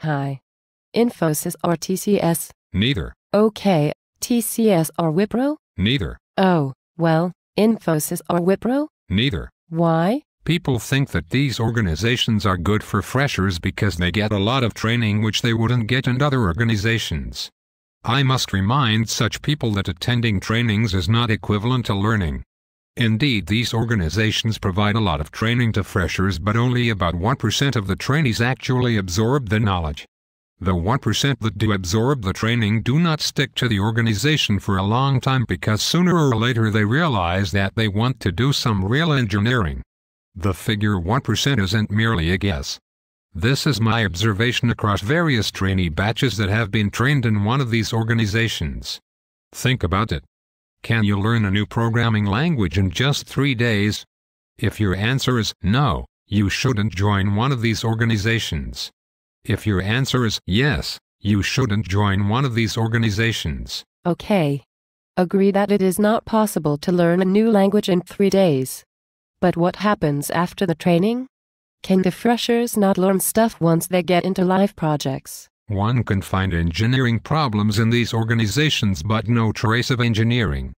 Hi. Infosys or TCS? Neither. Okay, TCS or Wipro? Neither. Oh, well, Infosys or Wipro? Neither. Why? People think that these organizations are good for freshers because they get a lot of training which they wouldn't get in other organizations. I must remind such people that attending trainings is not equivalent to learning. Indeed, these organizations provide a lot of training to freshers, but only about 1% of the trainees actually absorb the knowledge. The 1% that do absorb the training do not stick to the organization for a long time because sooner or later they realize that they want to do some real engineering. The figure 1% isn't merely a guess. This is my observation across various trainee batches that have been trained in one of these organizations. Think about it. Can you learn a new programming language in just 3 days? If your answer is no, you shouldn't join one of these organizations. If your answer is yes, you shouldn't join one of these organizations. Okay. Agree that it is not possible to learn a new language in 3 days. But what happens after the training? Can the freshers not learn stuff once they get into live projects? One can find engineering problems in these organizations but no trace of engineering.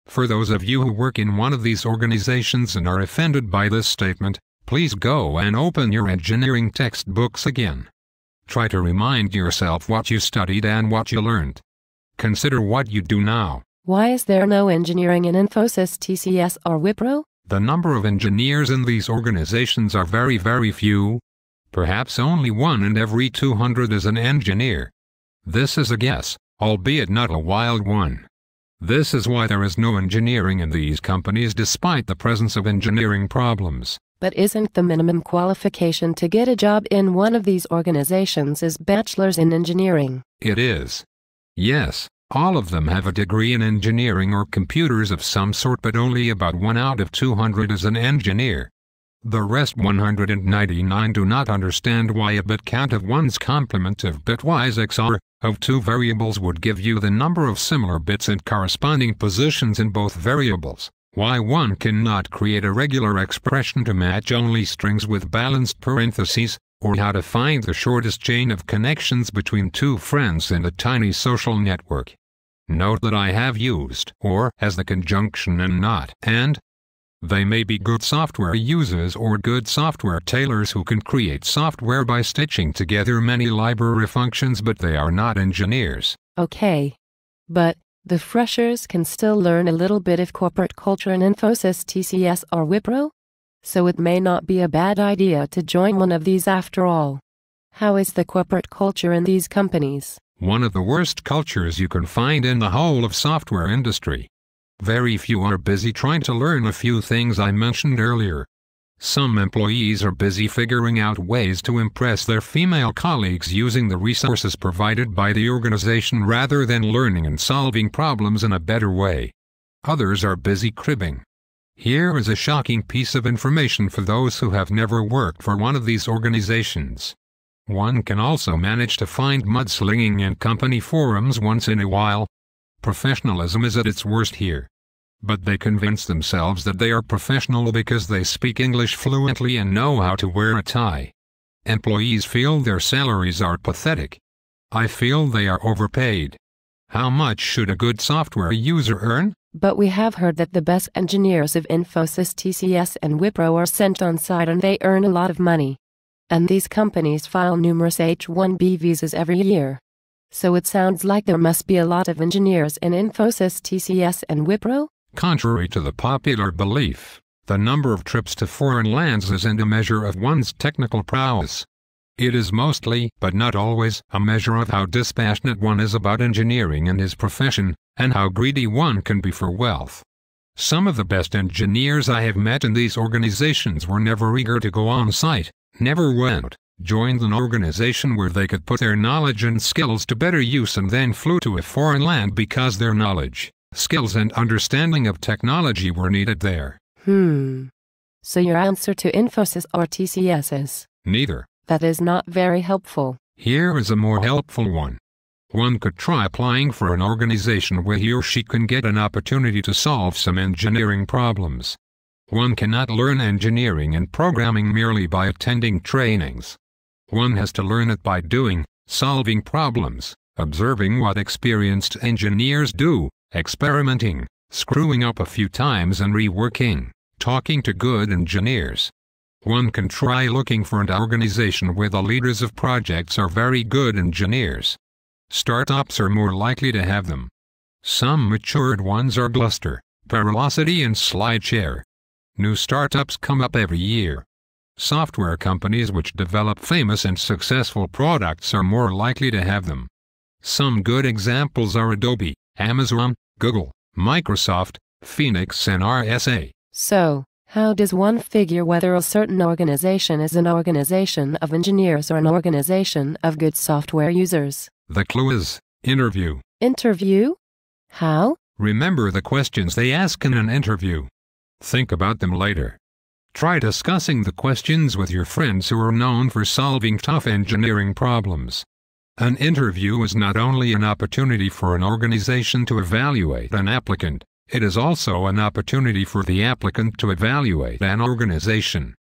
For those of you who work in one of these organizations and are offended by this statement, please go and open your engineering textbooks again. Try to remind yourself what you studied and what you learned. Consider what you do now. Why is there no engineering in Infosys, TCS, or Wipro? The number of engineers in these organizations are very, very few. Perhaps only 1 in every 200 is an engineer. This is a guess, albeit not a wild one. This is why there is no engineering in these companies despite the presence of engineering problems. But isn't the minimum qualification to get a job in one of these organizations is bachelor's in engineering? It is. Yes, all of them have a degree in engineering or computers of some sort, but only about 1 out of 200 is an engineer. The rest 199 do not understand why a bit count of one's complement of bitwise XOR of 2 variables would give you the number of similar bits and corresponding positions in both variables. Why one cannot create a regular expression to match only strings with balanced parentheses, or how to find the shortest chain of connections between 2 friends in a tiny social network. Note that I have used or as the conjunction and not and. They may be good software users or good software tailors who can create software by stitching together many library functions, but they are not engineers. Okay. But the freshers can still learn a little bit of corporate culture in Infosys, TCS, or Wipro? So it may not be a bad idea to join one of these after all. How is the corporate culture in these companies? One of the worst cultures you can find in the whole of software industry. Very few are busy trying to learn a few things I mentioned earlier. Some employees are busy figuring out ways to impress their female colleagues using the resources provided by the organization rather than learning and solving problems in a better way. Others are busy cribbing. Here is a shocking piece of information for those who have never worked for one of these organizations. One can also manage to find mudslinging in company forums once in a while. Professionalism is at its worst here. But they convince themselves that they are professional because they speak English fluently and know how to wear a tie. Employees feel their salaries are pathetic. I feel they are overpaid. How much should a good software user earn? But we have heard that the best engineers of Infosys, TCS, and Wipro are sent on site and they earn a lot of money. And these companies file numerous H-1B visas every year. So it sounds like there must be a lot of engineers in Infosys, TCS, and Wipro? Contrary to the popular belief, the number of trips to foreign lands isn't a measure of one's technical prowess. It is mostly, but not always, a measure of how dispassionate one is about engineering and his profession, and how greedy one can be for wealth. Some of the best engineers I have met in these organizations were never eager to go on site, never joined an organization where they could put their knowledge and skills to better use, and then flew to a foreign land because their knowledge, skills, and understanding of technology were needed there. So your answer to Infosys or TCS is? Neither. That is not very helpful. Here is a more helpful one. One could try applying for an organization where he or she can get an opportunity to solve some engineering problems. One cannot learn engineering and programming merely by attending trainings. One has to learn it by doing, solving problems, observing what experienced engineers do, experimenting, screwing up a few times and reworking, talking to good engineers. One can try looking for an organization where the leaders of projects are very good engineers. Startups are more likely to have them. Some matured ones are Gluster, Paralocity and SlideShare. New startups come up every year. Software companies which develop famous and successful products are more likely to have them. Some good examples are Adobe, Amazon, Google, Microsoft, Phoenix and RSA. So, how does one figure whether a certain organization is an organization of engineers or an organization of good software users? The clue is interview. Interview? How? Remember the questions they ask in an interview. Think about them later. Try discussing the questions with your friends who are known for solving tough engineering problems. An interview is not only an opportunity for an organization to evaluate an applicant, it is also an opportunity for the applicant to evaluate an organization.